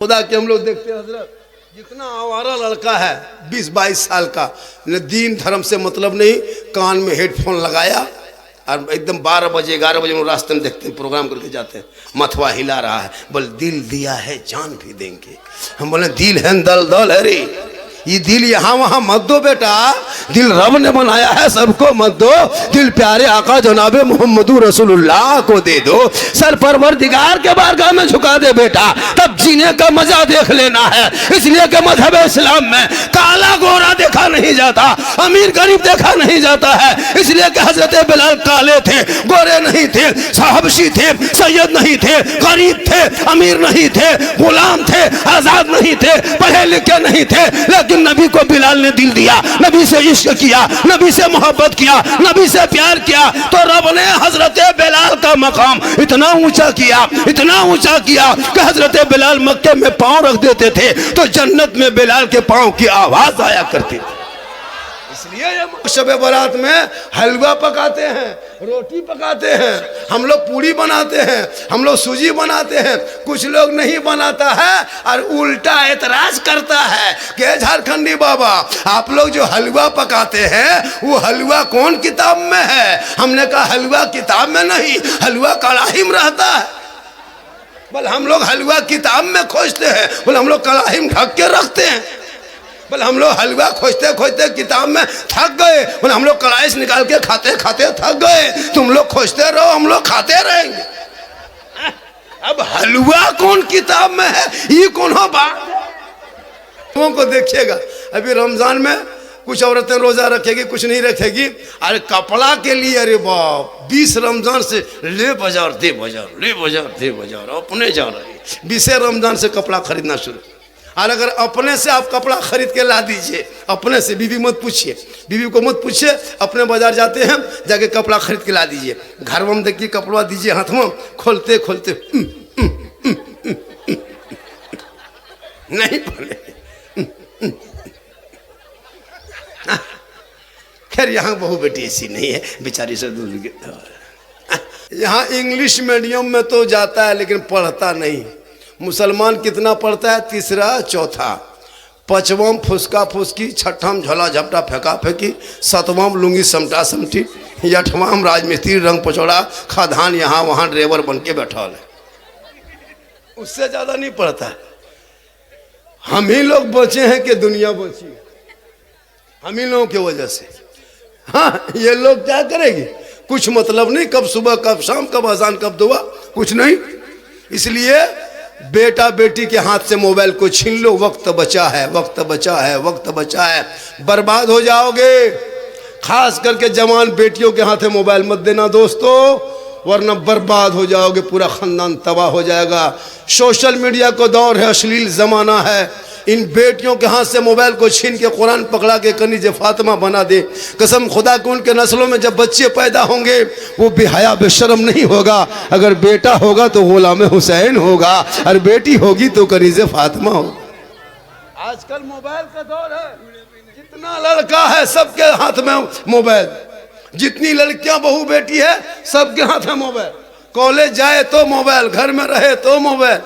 खुदा के हम लोग देखते हैं हजरत, जितना आवारा लड़का है 20-22 साल का, न दीन धर्म से मतलब नहीं, कान में हेडफोन लगाया और एकदम 12 बजे 11 बजे रास्ते में देखते हैं, प्रोग्राम करके जाते हैं, मथवा हिला रहा है, बोल दिल दिया है जान भी देंगे। हम बोले दिल है दल दल है रे, ये दिल यहाँ वहाँ मत दो बेटा, दिल रब ने बनाया है, सबको मत दो, दिल प्यारे आका जनाबे मोहम्मदू रसूलुल्लाह को दे दो, सर परवरदिगार के बारगाह में झुका दे बेटा, तब जीने का मजा देख लेना है। इसलिए कि मजहब इस्लाम में काला गोरा देखा नहीं जाता, अमीर गरीब देखा नहीं जाता है। इसलिए कि हजरत बिलाल काले थे, गोरे नहीं थे, साहबशी थे, सैयद नहीं थे, गरीब थे, अमीर नहीं थे, गुलाम थे, आजाद नहीं थे, पढ़े लिखे नहीं थे, लेकिन नबी को बिलाल ने दिल दिया, नबी से इश्क किया, नबी से मोहब्बत किया, नबी से प्यार किया, तो रब ने हजरत बिलाल का मकाम इतना ऊंचा किया, इतना ऊंचा किया कि हजरत बिलाल मक्के में पांव रख देते थे तो जन्नत में बिलाल के पांव की आवाज आया करती थी। इसलिए शब बारात में हलवा पकाते हैं, रोटी पकाते हैं, हम लोग पूरी बनाते हैं, हम लोग सूजी बनाते हैं, कुछ लोग नहीं बनाता है और उल्टा एतराज करता है कि झारखंडी बाबा आप लोग जो हलवा पकाते हैं वो हलवा कौन किताब में है? हमने कहा हलवा किताब में नहीं, हलवा कड़ाही में रहता है। बोल हम लोग हलवा किताब में खोजते हैं, बोल हम लोग कड़ाही में ढक के रखते हैं, बोले हम लोग हलवा खोजते खोजते किताब में थक गए, बोले हम लोग कढ़ाई से निकाल के खाते खाते थक गए, तुम लोग खोजते रहो हम लोग खाते रहेंगे। अब हलवा कौन किताब में है, ये कौन हो बात? तुम को देखिएगा अभी रमजान में कुछ औरतें रोजा रखेगी, कुछ नहीं रखेगी, अरे कपड़ा के लिए अरे बाप 20 रमजान से ले बाजार दे बाजार, ले बाजार दे बाजार, अपने जा रही 20 रमजान से कपड़ा खरीदना शुरू। और अगर अपने से आप कपड़ा खरीद के ला दीजिए, अपने से, बीवी मत पूछिए, बीवी को मत पूछिए, अपने बाजार जाते हैं जाके कपड़ा खरीद के ला दीजिए, घर में देखिए कपड़ा दीजिए हाथ में, खोलते खोलते नहीं पड़े। खैर यहाँ बहू बेटी ऐसी नहीं है, बेचारी से दूर। यहाँ इंग्लिश मीडियम में तो जाता है लेकिन पढ़ता नहीं। मुसलमान कितना पढ़ता है? तीसरा चौथा, पांचवां फुसका फुसकी, छठवां झोला झपटा फेंका फेंकी, सातवां लुंगी समटा समटी, आठवां राजमिस्त्री रंग पचौड़ा खादान यहाँ वहाँ ड्राइवर बन के बैठा है, उससे ज़्यादा नहीं पढ़ता है। हम ही लोग बचे हैं कि दुनिया बची है, हम ही लोगों की वजह से। हाँ, ये लोग क्या करेंगे? कुछ मतलब नहीं, कब सुबह कब शाम, कब अजान कब दुआ, कुछ नहीं। इसलिए बेटा बेटी के हाथ से मोबाइल को छीन लो, वक्त बचा है, वक्त बचा है, वक्त बचा है, बर्बाद हो जाओगे। खास करके जवान बेटियों के हाथ में मोबाइल मत देना दोस्तों, वरना बर्बाद हो जाओगे, पूरा खानदान तबाह हो जाएगा। सोशल मीडिया को दौर है, अश्लील जमाना है, इन बेटियों के हाथ से मोबाइल को छीन के कुरान पकड़ा के कनीज़े फातिमा बना दे। कसम खुदा को उनके नस्लों में जब बच्चे पैदा होंगे वो बेहया बेशर्म नहीं होगा। अगर बेटा होगा तो गुलाम हुसैन होगा और बेटी होगी तो कनीज़े फातिमा होगा। आजकल मोबाइल का दौर है, जितना लड़का है सबके हाथ में मोबाइल, जितनी लड़कियां बहू बेटी है सबके हाथ में मोबाइल, कॉलेज जाए तो मोबाइल, घर में रहे तो मोबाइल।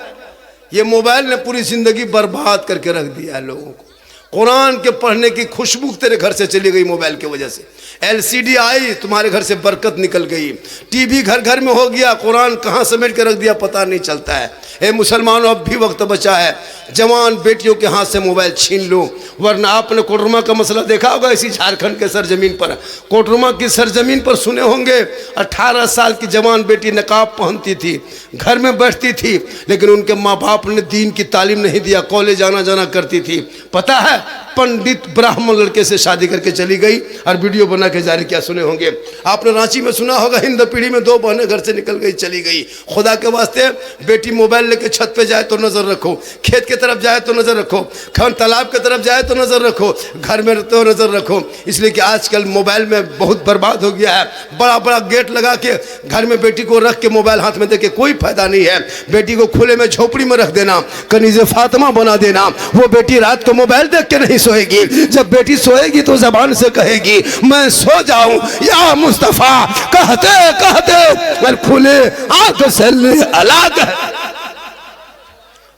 ये मोबाइल ने पूरी जिंदगी बर्बाद करके रख दिया है लोगों को। कुरान के पढ़ने की खुशबू तेरे घर से चली गई मोबाइल की वजह से। एलसीडी आई, तुम्हारे घर से बरकत निकल गई। टीवी घर घर में हो गया, कुरान कहाँ समेट के रख दिया पता नहीं चलता है। ए मुसलमानों, अब भी वक्त बचा है, जवान बेटियों के हाथ से मोबाइल छीन लो, वरना आपने कोटरमा का मसला देखा होगा। इसी झारखंड के सरजमीन पर, कोटरमा की सरजमीन पर सुने होंगे, 18 साल की जवान बेटी नकाब पहनती थी, घर में बैठती थी, लेकिन उनके माँ बाप ने दीन की तालीम नहीं दिया, कॉलेज आना जाना करती थी। पता है, पंडित ब्राह्मण लड़के से शादी करके चली गई और वीडियो बना के जारी किया, सुने होंगे आपने। रांची में सुना होगा, हिंद पीढ़ी में 2 बहनें घर से निकल गई, चली गई। खुदा के वास्ते बेटी मोबाइल लेके छत पे जाए तो नजर रखो, खेत की तरफ जाए तो नजर रखो, खान तालाब की तरफ जाए तो नजर रखो, घर में तो नजर रखो। इसलिए कि आजकल मोबाइल में बहुत बर्बाद हो गया है। बड़ा बड़ा गेट लगा के घर में बेटी को रख के मोबाइल हाथ में दे के कोई फायदा नहीं है। बेटी को खुले में झोपड़ी में रख देना, कनीज़े फातिमा बना देना। वो बेटी रात को मोबाइल देख के नहीं सोएगी, जब बेटी सोएगी तो जबान से कहेगी मैं सो जाऊं या मुस्तफा, कहते कहते खुले आंख से अलग।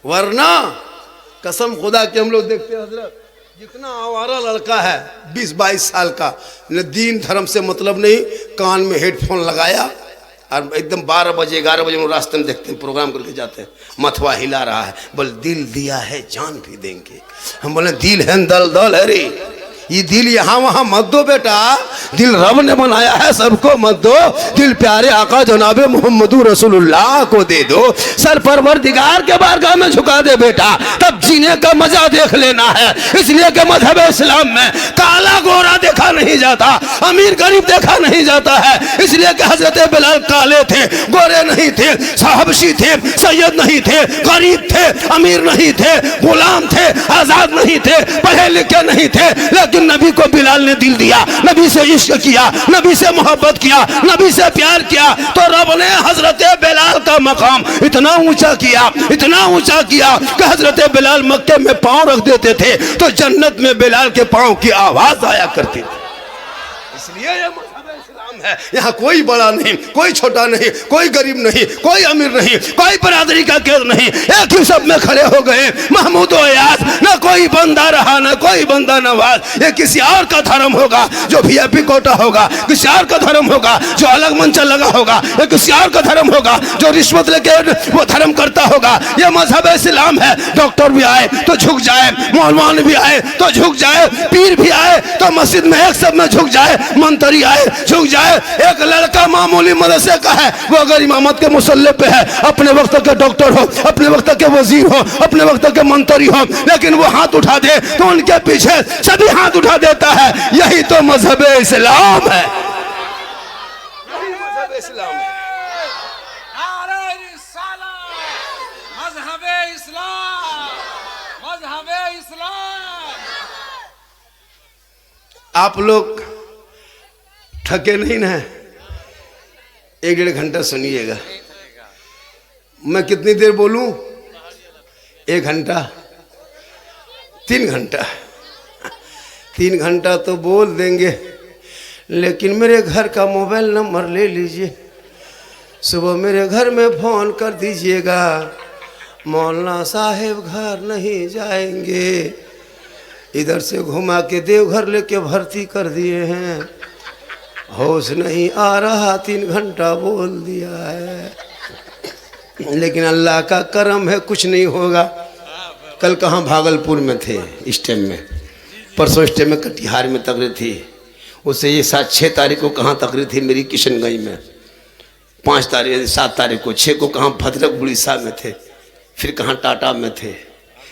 वरना कसम खुदा के हम लोग देखते हैं हजरत, जितना आवारा लड़का है 20-22 साल का, न दीन धर्म से मतलब नहीं, कान में हेडफोन लगाया और एकदम 12 बजे 11 बजे हम रास्ते में देखते हैं, प्रोग्राम करके जाते हैं, मथवा हिला रहा है, बोल दिल दिया है जान भी देंगे। हम बोले दिल है दल दल है रे, ये दिल यहाँ वहाँ मत दो बेटा, दिल रब ने बनाया है, सबको मत दो, दिल प्यारे आका जनाबे मोहम्मदुर रसूलुल्लाह को दे दो, सर परवरदिगार के बारगाह में झुका दे बेटा, तब जीने का मजा देख लेना है। इसलिए कि मजहब इस्लाम में काला गोरा देखा नहीं जाता, अमीर गरीब देखा नहीं जाता है, इसलिए कि हजरत बिलाल काले थे, गोरे नहीं थे, साहबशी थे, सैयद नहीं थे, गरीब थे, अमीर नहीं थे, गुलाम थे, आजाद नहीं थे, पढ़े लिखे नहीं थे, लेकिन नबी को बिलाल ने दिल दिया, नबी से इश्क किया, नबी से मोहब्बत किया, नबी से प्यार किया, तो रब ने हजरत बिलाल का मकाम इतना ऊंचा किया, इतना ऊंचा किया कि हजरत बिलाल मक्के में पांव रख देते थे तो जन्नत में बिलाल के पांव की आवाज आया करती थी। इसलिए ये मजहब इस्लाम है, यहाँ कोई बड़ा नहीं, कोई छोटा नहीं, कोई गरीब नहीं, कोई अमीर नहीं, कोई बरादरी का कैद नहीं, एक ही सब में खड़े हो गए महमूद याद, न कोई बंदा रहा न कोई बंदा नवाज। ये किसी और का धर्म होगा जो वीआईपी कोटा होगा, किसी और का धर्म होगा जो अलग मंच लगा होगा, या किसी और का धर्म होगा जो रिश्वत लेके वो धर्म करता होगा। ये मजहब इस्लाम है, डॉक्टर भी आए तो झुक जाए, मौलवान भी आए तो झुक जाए, पीर भी आए तो मस्जिद में एक सब में झुक जाए, मंत्री आए झुक जाए। एक लड़का मामूली मदरसे का है, वो अगर इमामत के मुसल्ले पे है, अपने वक्त के डॉक्टर हो, अपने वक्त के वजीर हो, अपने वक्त के मंत्री हो, लेकिन वो हाथ उठा दे तो उनके पीछे सभी हाथ उठा देता है। यही तो मजहब इस्लाम है, यही मजहब इस्लाम है। आप लोग थके नहीं ना? 1-1.5 घंटा सुनिएगा। मैं कितनी देर बोलूं? 1 घंटा, 3 घंटा, 3 घंटा तो बोल देंगे, लेकिन मेरे घर का मोबाइल नंबर ले लीजिए, सुबह मेरे घर में फोन कर दीजिएगा। मौलाना साहेब घर नहीं जाएंगे, इधर से घुमा के देवघर लेके भर्ती कर दिए हैं, होश नहीं आ रहा, 3 घंटा बोल दिया है, लेकिन अल्लाह का करम है, कुछ नहीं होगा। कल कहाँ भागलपुर में थे इस टाइम में, परसों इस टाइम में कटिहार में तकरीर थी, उससे ये 6 तारीख को कहाँ तकरीर थी मेरी किशनगंज में, 5 तारीख 7 तारीख को, 6 को कहाँ भद्रक उड़ीसा में थे, फिर कहाँ टाटा में थे,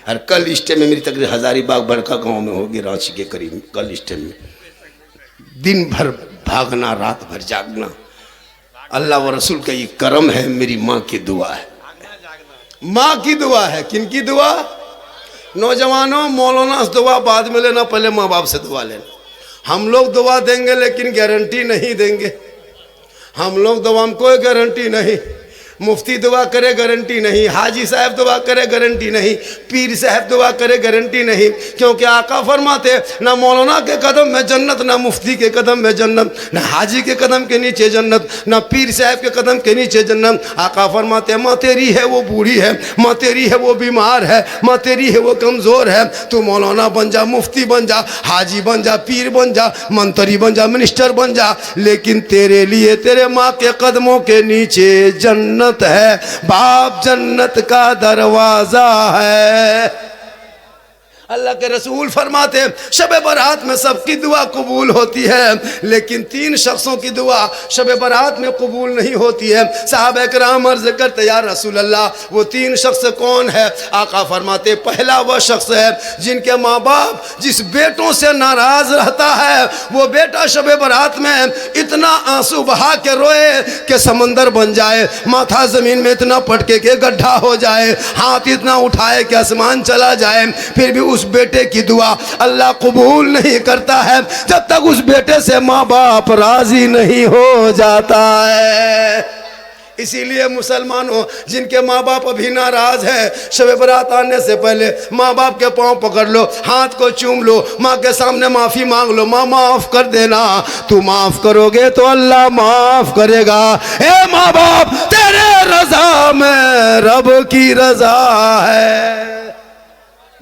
और कल इस टाइम में मेरी तकरीर हजारीबाग बड़का गांव में होगी, रांची के करीब। कल इस टाइम में दिन भर भागना, रात भर जागना, अल्लाह व रसूल का ये करम है। मेरी माँ की दुआ है, माँ की दुआ है। किन की दुआ? नौजवानों, मौलाना से दुआ बाद में लेना, पहले माँ बाप से दुआ लेना। हम लोग दुआ देंगे लेकिन गारंटी नहीं देंगे, हम लोग दुआ में कोई गारंटी नहीं। मुफ्ती दुआ करे गारंटी नहीं, हाजी साहब दुआ करे गारंटी नहीं, पीर साहब दुआ करे गारंटी नहीं, क्योंकि आका फरमाते ना मौलाना के कदम में जन्नत, ना मुफ्ती के कदम में जन्नत, ना हाजी के कदम के नीचे जन्नत, ना पीर साहब के कदम के नीचे जन्नत। आका फरमाते माँ तेरी है वो बूढ़ी है, माँ तेरी है वो बीमार है, माँ तेरी है वो कमज़ोर है, तू मौलाना बन जा, मुफ्ती बन जा, हाजी बन जा, पीर बन जा, मंत्री बन जा, मिनिस्टर बन जा, लेकिन तेरे लिए तेरे माँ के कदमों के नीचे जन्नत है, बाप जन्नत का दरवाजा है। अल्लाह के रसूल फरमाते हैं शब बारात में सबकी दुआ कबूल होती है, लेकिन 3 शख्सों की दुआ शब बारात में कबूल नहीं होती है। साहबे किराम अर्ज़ करते या रसूल अल्लाह, वो 3 शख्स कौन है? आका फरमाते पहला वह शख्स है जिनके माँ बाप जिस बेटों से नाराज रहता है, वो बेटा शब बारात में इतना आंसू बहा के रोए कि समंदर बन जाए, माथा जमीन में इतना पटके के गड्ढा हो जाए, हाथ इतना उठाए कि आसमान चला जाए, फिर भी उस बेटे की दुआ अल्लाह कबूल नहीं करता है जब तक उस बेटे से माँ बाप राजी नहीं हो जाता है। इसीलिए मुसलमानों, जिनके माँ बाप अभी नाराज है, शब बारात आने से पहले माँ बाप के पाँव पकड़ लो, हाथ को चूम लो, माँ के सामने माफ़ी मांग लो, माँ माफ़ कर देना, तू माफ़ करोगे तो अल्लाह माफ़ करेगा। ए माँ बाप, तेरे रज़ा में रब की रज़ा है।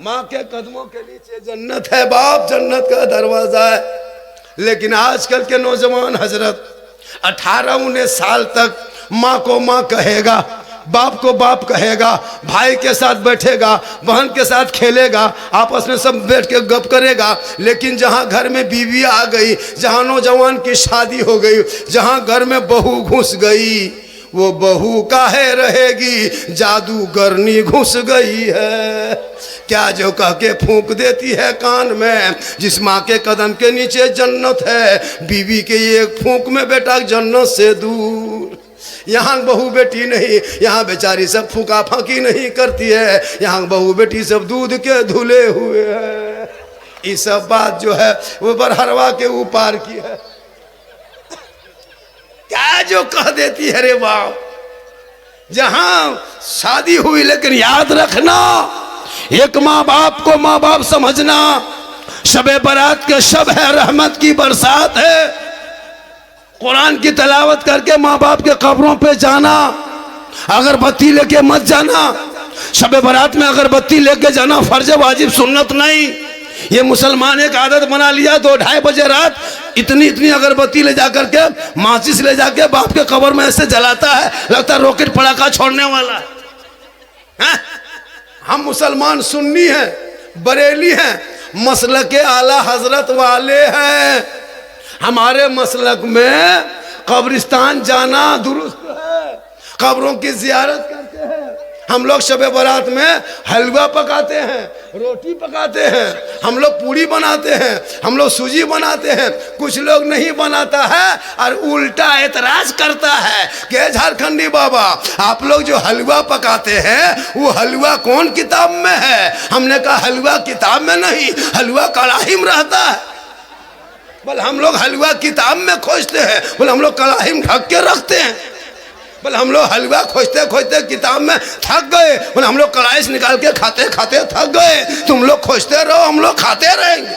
माँ के कदमों के नीचे जन्नत है, बाप जन्नत का दरवाजा है। लेकिन आजकल के नौजवान हजरत 18-19 साल तक माँ को माँ कहेगा, बाप को बाप कहेगा, भाई के साथ बैठेगा, बहन के साथ खेलेगा, आपस में सब बैठ के गप करेगा। लेकिन जहाँ घर में बीवी आ गई, जहाँ नौजवान की शादी हो गई, जहाँ घर में बहू घुस गई, वो बहू काहे रहेगी, जादूगरनी घुस गई है। क्या जो कह के फूंक देती है कान में, जिस माँ के कदम के नीचे जन्नत है, बीवी के एक फूंक में बेटा जन्नत से दूर। यहाँ बहू बेटी नहीं, यहाँ बेचारी सब फूका फाकी नहीं करती है, यहाँ बहू बेटी सब दूध के धुले हुए हैं। ये सब बात जो है वो बरहरवा के ऊपर की है। क्या जो कह देती है रे बाप। जहां शादी हुई, लेकिन याद रखना, एक माँ बाप को माँ बाप समझना। शबे बारात के शब है, रहमत की बरसात है। कुरान की तिलावत करके माँ बाप के कब्रों पे जाना, अगरबत्ती लेके मत जाना। शबे बारात में अगरबत्ती लेके जाना फर्ज वाजिब सुन्नत नहीं। ये मुसलमान एक आदत बना लिया, 2-2:30 बजे रात इतनी अगरबत्ती ले जाकर के, माचिस ले जाके बाप के कब्र में ऐसे जलाता है, लगता है रॉकेट पटाखा छोड़ने वाला है। हम मुसलमान सुन्नी हैं, बरेली हैं, मसलक के आला हजरत वाले हैं। हमारे मसलक में कब्रिस्तान जाना दुरुस्त है, कब्रों की जियारत करते हैं। हम लोग शबे बारात में हलवा पकाते हैं, रोटी पकाते हैं, हम लोग पूड़ी बनाते हैं, हम लोग सूजी बनाते हैं। कुछ लोग नहीं बनाता है और उल्टा एतराज करता है कि झारखंडी बाबा, आप लोग जो हलवा पकाते हैं वो हलवा कौन किताब में है? हमने कहा हलवा किताब में नहीं, हलवा कड़ाही में रहता है। बोले हम लोग हलवा किताब में खोजते हैं, बोले हम लोग कड़ाही में ढक के रखते हैं। बोले हम लोग हलवा खोजते खोजते किताब में थक गए, बोले हम लोग कढ़ाई से निकाल के खाते खाते थक गए। तुम लोग खोजते रहो, हम लोग खाते रहेंगे।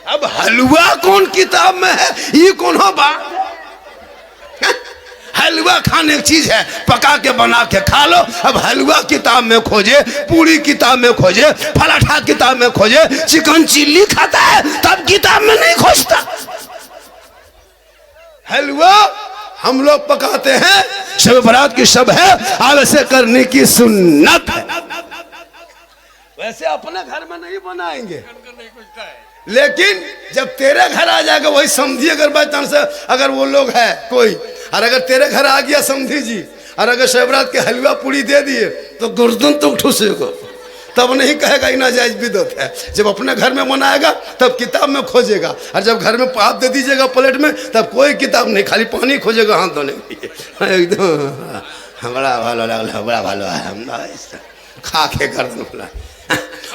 अब हलवा कौन किताब में है, ये कौन हो बात? हलवा खाने की चीज है, पका के बना के खा लो। अब हलवा किताब में खोजे, पूरी किताब में खोजे, पराठा किताब में खोजे, चिकन चिल्ली खाता है तब किताब में नहीं खोजता। हलवा हम लोग पकाते हैं, शब बारात की शब है, अब ऐसे करने की सुन्नत है। वैसे अपने घर में नहीं बनाएंगे, लेकिन जब तेरे घर आ जाएगा, वही समझी, अगर बाई चांस से अगर वो लोग है कोई, और अगर तेरे घर आ गया समझी जी, और अगर शब बारात के हलवा पूरी दे दिए तो गर्दन तो ठूसेगा, तब नहीं कहेगा ये नाजायज बिदअत है। जब अपने घर में बनाएगा तब किताब में खोजेगा, और जब घर में आप दे दीजिएगा प्लेट में तब कोई किताब नहीं, खाली पानी खोजेगा हाथ धोने के लिए। एकदम बड़ा भालो लगला, बड़ा भालो है, खा के कर दूंगा।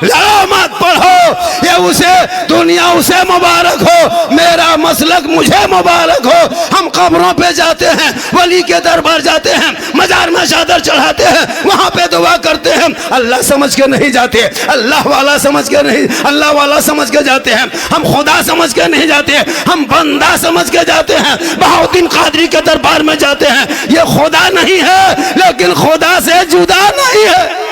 लड़ो मत पढ़ो, ये उसे दुनिया उसे मुबारक हो, मेरा मसलक मुझे मुबारक हो। हम कब्रों पे जाते हैं, वली के दरबार जाते हैं, मजार में चादर चढ़ाते हैं, वहां पे दुआ करते हैं। अल्लाह समझ के नहीं जाते, अल्लाह वाला समझ के नहीं, अल्लाह वाला समझ के जाते हैं। हम खुदा समझ के नहीं जाते, हम बंदा समझ के जाते हैं। बहाउद्दीन कादरी के दरबार में जाते हैं, ये खुदा नहीं है, लेकिन खुदा से जुदा नहीं है।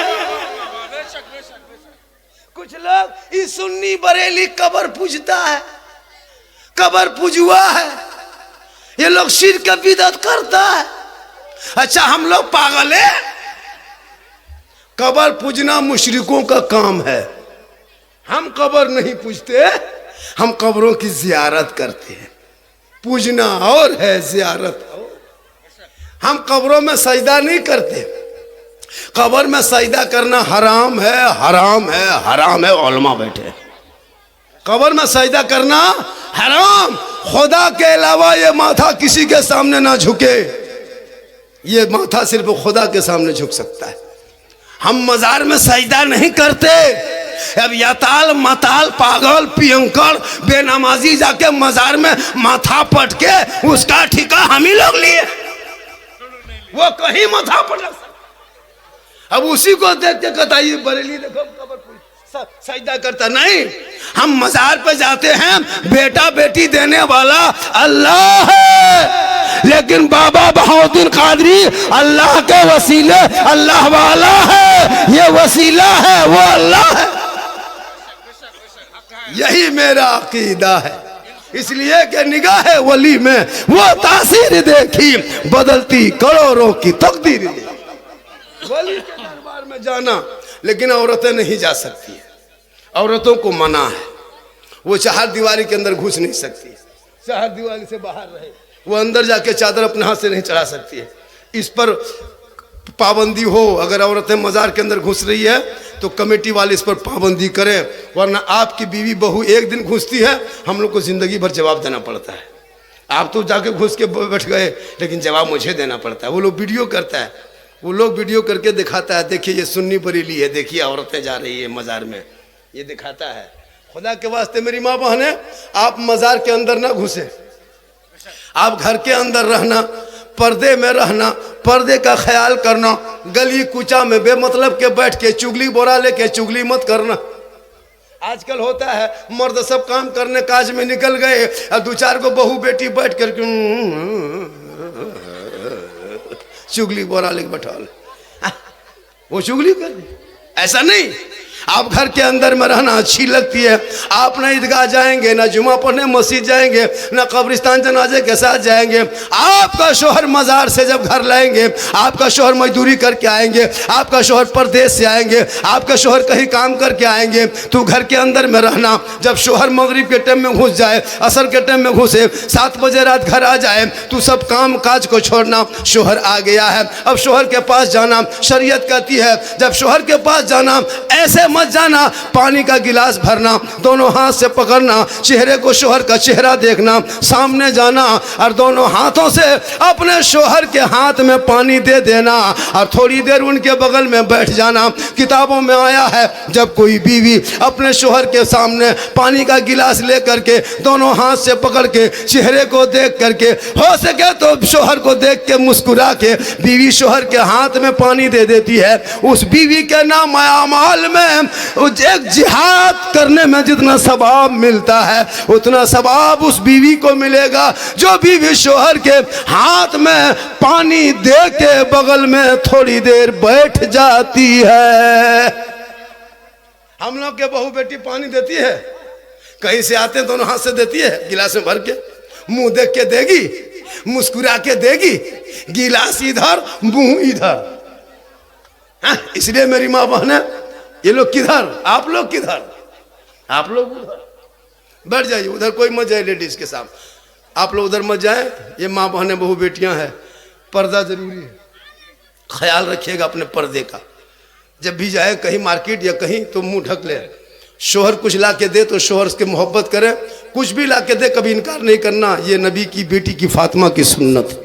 कुछ लोग इस सुन्नी बरेली कब्र पूजता है, कब्र पूजुआ है, ये लोग शिर्क की बिदअत करता है। अच्छा हम लोग पागल है? कब्र पूजना मुशरिकों का काम है, हम कब्र नहीं पूजते, हम कब्रों की जियारत करते हैं। पूजना और है, जियारत और। हम कब्रों में सजदा नहीं करते, कब्र में सजदा करना हराम है, हराम है, हराम है। उलमा बैठे, कब्र में सजदा करना हराम। खुदा के अलावा ये माथा किसी के सामने ना झुके, ये माथा सिर्फ खुदा के सामने झुक सकता है। हम मजार में सजदा नहीं करते। अब याताल मताल पागल पियंकर बेनमाजी जाके मजार में माथा पटके उसका ठिका हम ही लोग लिए, वो कहीं माथा पटक। अब उसी को देख के कहता ये बरेली देखो कब्र सजदा करता नहीं। हम मजार पे जाते हैं, बेटा बेटी देने वाला अल्लाह है, लेकिन बाबा बहाउद्दीन कादरी अल्लाह के वसीले अल्लाह वाला है। ये वसीला है वो अल्लाह है। यही मेरा अकीदा है। इसलिए कि निगाह वली में वो तासीर देखी बदलती करोड़ों की तकदीर। वली के दरबार में जाना, लेकिन औरतें नहीं जा सकती है, औरतों को मना है। वो चार दीवारी के अंदर घुस नहीं सकती, चार दीवारी से बाहर रहे। वो अंदर जाके चादर अपने हाथ से नहीं चढ़ा सकती है, इस पर पाबंदी हो। अगर औरतें मज़ार के अंदर घुस रही है तो कमेटी वाले इस पर पाबंदी करें, वरना आपकी बीवी बहू एक दिन घुसती है, हम लोग को ज़िंदगी भर जवाब देना पड़ता है। आप तो जाके घुस के बैठ गए, लेकिन जवाब मुझे देना पड़ता है। वो लोग वीडियो करता है, वो लोग वीडियो करके दिखाता है, देखिए ये सुन्नी बरेली है, देखिए औरतें जा रही है मज़ार में, ये दिखाता है। खुदा के वास्ते मेरी माँ बहनें, आप मज़ार के अंदर ना घुसे, आप घर के अंदर रहना, पर्दे में रहना, पर्दे का ख्याल करना। गली कूचा में बेमतलब के बैठ के चुगली बोरा लेके चुगली मत करना। आजकल होता है मर्द सब काम करने काज में निकल गए और दो चार को बहू बेटी बैठ कर चुगली बोरा लेके बैठा, वो चुगली कर दी। ऐसा नहीं, आप घर के अंदर में रहना अच्छी लगती है। आप न ईदगाह जाएंगे, ना जुमा पढ़ने मस्जिद जाएंगे, ना कब्रिस्तान जनाजे के साथ जाएंगे। आपका शोहर मज़ार से जब घर लाएंगे, आपका शोहर मजदूरी करके आएंगे, आपका शोहर परदेश से आएंगे, आपका शोहर कहीं काम करके आएंगे, तो घर के अंदर में रहना। जब शोहर मगरिब के टाइम में घुस जाए, असर के टाइम में घुसे, 7 बजे रात घर आ जाए, तो सब काम काज को छोड़ना। शोहर आ गया है, अब शोहर के पास जाना। शरीयत कहती है जब शोहर के पास जाना, ऐसे मत जाना, पानी का गिलास भरना, दोनों हाथ से पकड़ना, चेहरे को शोहर का चेहरा देखना, सामने जाना और दोनों हाथों से अपने शोहर के हाथ में पानी दे देना और थोड़ी देर उनके बगल में बैठ जाना। किताबों में आया है जब कोई बीवी अपने शोहर के सामने पानी का गिलास लेकर के दोनों हाथ से पकड़ के चेहरे को देख करके, हो सके तो शोहर को देख के मुस्कुरा के बीवी शोहर के हाथ में पानी दे देती है, उस बीवी के नाम अमाल में एक जिहाद करने में जितना सवाब मिलता है, उतना सवाब उस बीवी को मिलेगा जो बीवी शोहर के हाथ में पानी दे के बगल में थोड़ी देर बैठ जाती है। हम लोग के बहू बेटी पानी देती है, कहीं से आते हैं दोनों हाथ से देती है, गिलास में भर के, मुंह देख के देगी, मुस्कुरा के देगी, गिलास इधर मुंह इधर। इसलिए मेरी माँ बहने, ये लोग किधर, आप लोग किधर, आप लोग उधर बैठ जाइए, उधर कोई मत जाए लेडीज के साथ, आप लोग उधर मत जाए। ये माँ बहनें बहू बेटियां हैं, पर्दा जरूरी है, ख्याल रखिएगा अपने पर्दे का। जब भी जाए कहीं मार्केट या कहीं तो मुंह ढक ले। शोहर कुछ ला के दे तो शोहर उसके मोहब्बत करे, कुछ भी ला के दे कभी इनकार नहीं करना। ये नबी की बेटी की फातिमा की सुन्नत।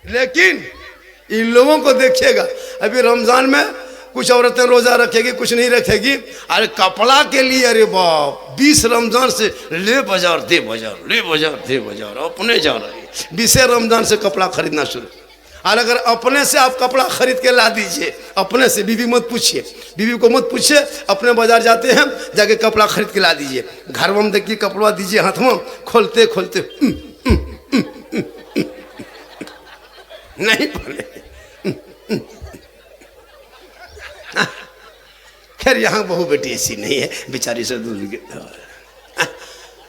लेकिन इन लोगों को देखिएगा, अभी रमजान में कुछ औरतें रोजा रखेगी, कुछ नहीं रखेगी। अरे कपड़ा के लिए, अरे बाप, 20 रमजान से ले बाजार दे बाजार, ले बाजार दे बाजार, अपने जा रहे 20 रमजान से कपड़ा खरीदना शुरू। और अगर अपने से आप कपड़ा खरीद के ला दीजिए, अपने से, बीवी मत पूछिए, बीवी को मत पूछिए, अपने बाजार जाते हैं जाके कपड़ा खरीद के ला दीजिए। घर में देखिए कपड़ा दीजिए हाथ में, खोलते खोलते नहीं पहने। खैर यहाँ बहू बेटी ऐसी नहीं है, बेचारी से दूर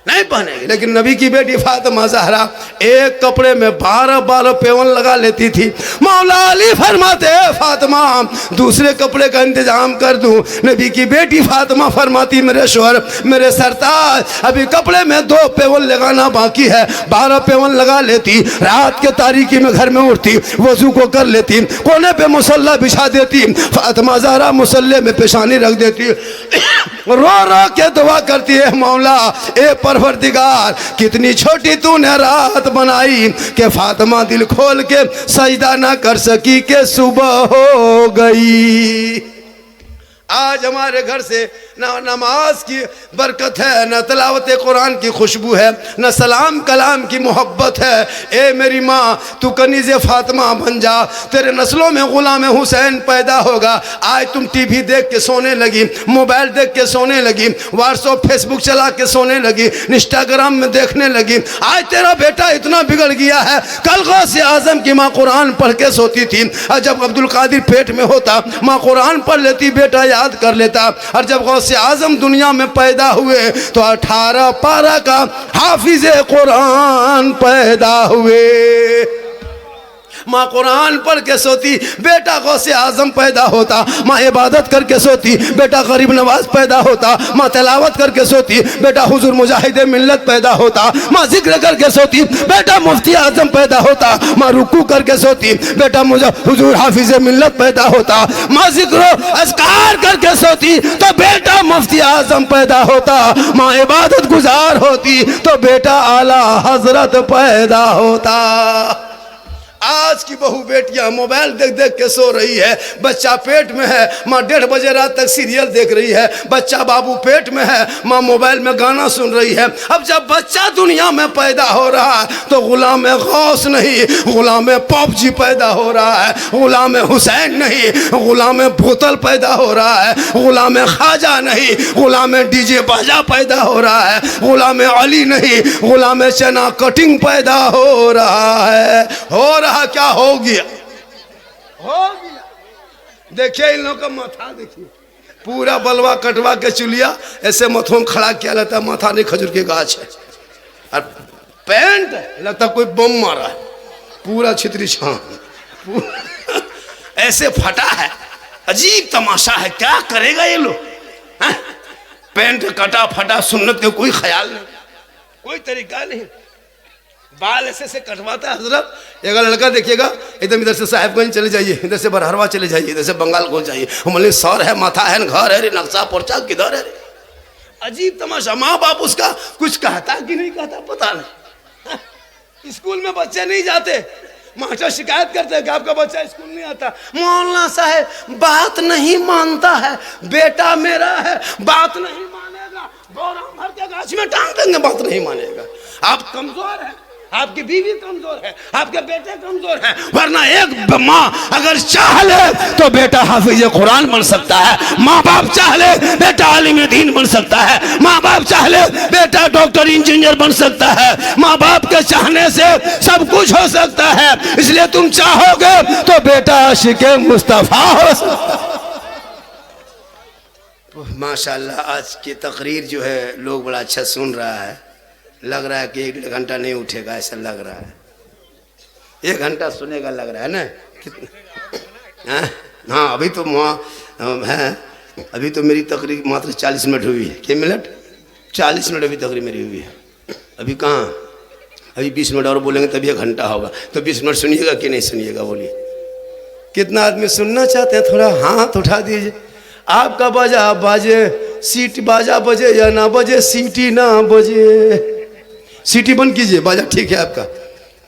नहीं पहनेगी। लेकिन नबी की बेटी फातिमा ज़हरा एक कपड़े में 12 पेवन लगा लेती थी। मौला अली फरमाते फातिमा दूसरे कपड़े का इंतजाम कर दूं। नबी की बेटी फातिमा फरमाती मेरे शोहर, मेरे सरताज, अभी कपड़े में 2 पेवन लगाना बाकी है। 12 पेवन लगा लेती, रात के तारीकी में घर में उठती, वजू को कर लेती, कोने पे मुसल्ला बिछा देती, फातिमा ज़हरा मुसल्ले में पेशानी रख देती, रो रो के दुआ करती है, मौला ए परवरदिगार, कितनी छोटी तूने रात बनाई कि फातिमा दिल खोल के सजदा ना कर सकी कि सुबह हो गई। आज हमारे घर से न नमाज की बरकत है, न तिलावत कुरान की खुशबू है, न सलाम कलाम की मोहब्बत है। ए मेरी माँ, तू कनीज़े फातिमा बन जा, तेरे नस्लों में गुलाम हुसैन पैदा होगा। आज तुम टीवी देख के सोने लगी, मोबाइल देख के सोने लगी, व्हाट्सएप फेसबुक चला के सोने लगी, इंस्टाग्राम में देखने लगी। आज तेरा बेटा इतना बिगड़ गया है। कल गौसे आजम की माँ कुरान पढ़ के सोती थी, और जब अब्दुल कादिर पेट में होता माँ कुरान पढ़ लेती, बेटा याद कर लेता। और जब गौसे आजम दुनिया में पैदा हुए तो 18 पारा का हाफिज कुरान पैदा हुए। माँ कुरान पढ़ के सोती, बेटा गौसे आजम पैदा होता। माँ इबादत करके सोती, बेटा गरीब नवाज पैदा होता। माँ तिलावत करके सोती, बेटा हुजूर मुजाहिद मिल्लत पैदा होता। माँ जिक्र करके सोती, बेटा मुफ्ती आजम पैदा होता। माँ रुकू करके सोती, बेटा हुजूर हाफिज मिल्लत पैदा होता। माँ जिक्र अस्कार करके सोती तो बेटा मुफ्ती आजम पैदा होता। माँ इबादत गुजार होती तो बेटा आला हजरत पैदा होता। आज की बहू बेटियां मोबाइल देख देख के सो रही है। बच्चा पेट में है, माँ 1:30 बजे रात तक सीरियल देख रही है। बच्चा बाबू पेट में है, माँ मोबाइल में गाना सुन रही है। अब जब बच्चा दुनिया में पैदा हो रहा है तो गुलाम गौस नहीं, गुलाम पॉपजी पैदा हो रहा है। गुलाम हुसैन नहीं, गुलाम बोतल पैदा हो रहा है। गुलाम ख्वाजा नहीं, गुलाम डीजे बाजा पैदा हो रहा है। गुलाम अली नहीं, गुलाम चना कटिंग पैदा हो रहा है। हो रहा क्या हो गया, हो गया। देखिए इन लोगों का माथा, देखिए पूरा बलवा कटवा के चुलिया ऐसे मथों में खड़ा किया लगता है माथा नहीं खजूर के गाछ है। और पैंट लगता कोई बम मारा है, पूरा छितरी छान ऐसे फटा है। अजीब तमाशा है, क्या करेगा ये लोग। पैंट कटा फटा, सुन्नत का कोई ख्याल नहीं, कोई तरीका नहीं। बाल ऐसे से कटवाता है हजरत। एक लड़का देखिएगा एकदम इधर से साहिबगंज चले जाइए, इधर से बरहरवा चले जाइए, इधर से बंगाल घुस जाइए। हम सर है, माथा है, घर है रे, नक्शा पर्चा किधर है रे। अजीब तमाशा। माँ बाप उसका कुछ कहता कि नहीं कहता पता नहीं। स्कूल में बच्चे नहीं जाते, मास्टर शिकायत करते हैं कि आपका बच्चा स्कूल नहीं आता। मौलाना साहब बात नहीं मानता है, बेटा मेरा है, बात नहीं मानेगा, गौराम भर के गाछ में टांग देंगे, बात नहीं मानेगा। आप कमजोर हैं, आपकी बीवी कमजोर है, आपके बेटे कमजोर हैं। वरना एक माँ अगर चाह ले तो बेटा हाफिज कुरान बन सकता है। माँ बाप चाह ले बेटा आलिम दीन बन सकता है। माँ बाप चाह ले बेटा डॉक्टर इंजीनियर बन सकता है। माँ बाप के चाहने से सब कुछ हो सकता है। इसलिए तुम चाहोगे तो बेटा आशिक़े मुस्तफा हो सकता है। माशाल्लाह आज की तकरीर जो है लोग बड़ा अच्छा सुन रहा है। लग रहा है कि 1-1.5 घंटा नहीं उठेगा, ऐसा लग रहा है। 1 घंटा सुनेगा लग रहा है ना। हाँ अभी तो वहाँ है, अभी तो मेरी तकरीर मात्र 40 मिनट हुई है। कितने मिनट? 40 मिनट अभी तकरीर मेरी हुई है। अभी कहाँ, अभी 20 मिनट और बोलेंगे तभी 1 घंटा होगा। तो 20 मिनट सुनिएगा कि नहीं सुनिएगा बोलिए। कितना आदमी सुनना चाहते हैं? थोड़ा हाथ उठा दीजिए। आपका बाजा बाजे, सीटी बाजा बजे या ना बजे, सीटी ना बजे। सीटी बंद कीजिए, बाजा ठीक है आपका,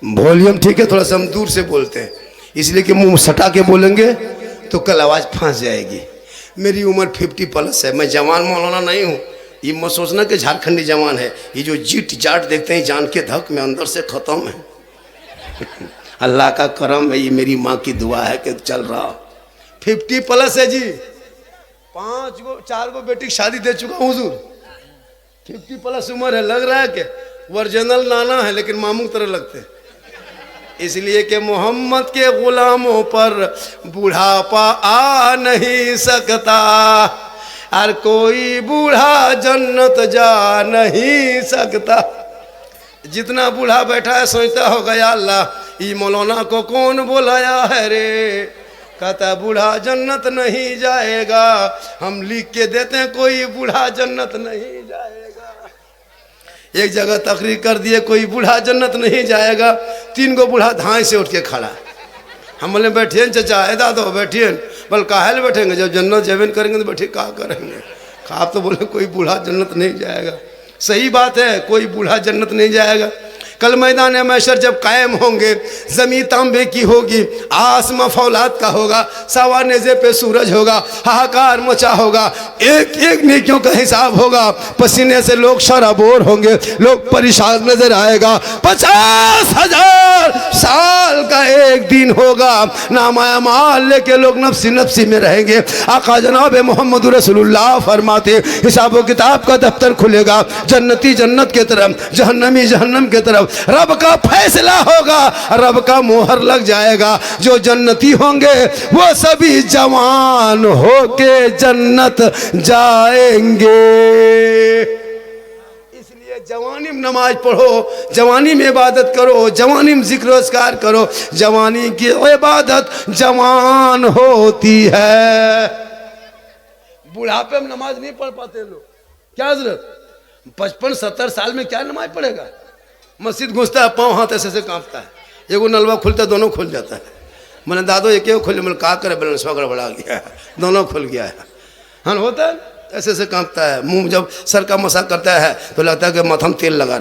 वॉल्यूम ठीक है। थोड़ा सा हम दूर से बोलते हैं इसलिए कि मुंह सटा के बोलेंगे तो कल आवाज़ फंस जाएगी। मेरी उम्र 50+ है, मैं जवान मौलाना नहीं हूँ। ये मत सोचना कि झारखंडी जवान है। ये जो जीट जाट देखते हैं जान के धक में अंदर से ख़त्म है। अल्लाह का करम है, ये मेरी माँ की दुआ है कि चल रहा। 50+ है जी, 4 बेटी की शादी दे चुका हूँ हुजूर। 50+ उम्र है। लग रहा है कि ओरिजिनल नाना है लेकिन मामू तरह लगते हैं। इसलिए कि मोहम्मद के गुलामों पर बुढ़ापा आ नहीं सकता, और कोई बूढ़ा जन्नत जा नहीं सकता। जितना बूढ़ा बैठा है सोचता होगा या अल्लाह ये मौलाना को कौन बुलाया है रे। कहता बूढ़ा जन्नत नहीं जाएगा, हम लिख के देते हैं कोई बूढ़ा जन्नत नहीं जाएगा। एक जगह तकरीर कर दिए कोई बूढ़ा जन्नत नहीं जाएगा, 3 गो बूढ़ा धाए से उठ के खड़ा। हम बोले बैठिए चचा, है दादो बैठिए। बोल काहे बैठेंगे, जब जन्नत जबन करेंगे तो बैठे क्या करेंगे। आप तो बोले कोई बूढ़ा जन्नत नहीं जाएगा। सही बात है, कोई बूढ़ा जन्नत नहीं जाएगा। कल मैदान महशर जब कायम होंगे, ज़मीं तांबे की होगी, आसमां फौलाद का होगा, सवा नेज़े पे सूरज होगा, हाहाकार मचा होगा, एक एक नेकियों का हिसाब होगा, पसीने से लोग शराबोर होंगे, लोग परेशान नजर आएगा। 50,000 साल का एक दिन होगा, नामा अमाल लेके लोग नफ्सी नफ्सी में रहेंगे। आका जनाब मोहम्मद रसूलुल्लाह फरमाते हिसाब किताब का दफ्तर खुलेगा, जन्नती जन्नत के तरफ, जहन्नमी जहन्नम के तरफ, रब का फैसला होगा, रब का मोहर लग जाएगा। जो जन्नती होंगे वो सभी जवान होके जन्नत जाएंगे। इसलिए जवानी में नमाज पढ़ो, जवानी में इबादत करो, जवानी में जिक्र अस्कार करो। जवानी की इबादत जवान होती है। बुढ़ापे में नमाज नहीं पढ़ पाते लोग, क्या जरूरत? 55-70 साल में क्या नमाज पढ़ेगा? मस्जिद घुसता है, पाँव हाथ ऐसे कांपता है, एगो नलवा खुलता है, दोनों खुल जाता है। मैंने दादो एक खुल, मैंने कहा करे बैलेंस वगैरह बढ़ा गया है, दोनों खुल गया है। हाँ होता है, ऐसे कांपता है। मुंह जब सर का मसाज करता है तो लगता है कि माथा में तेल लगा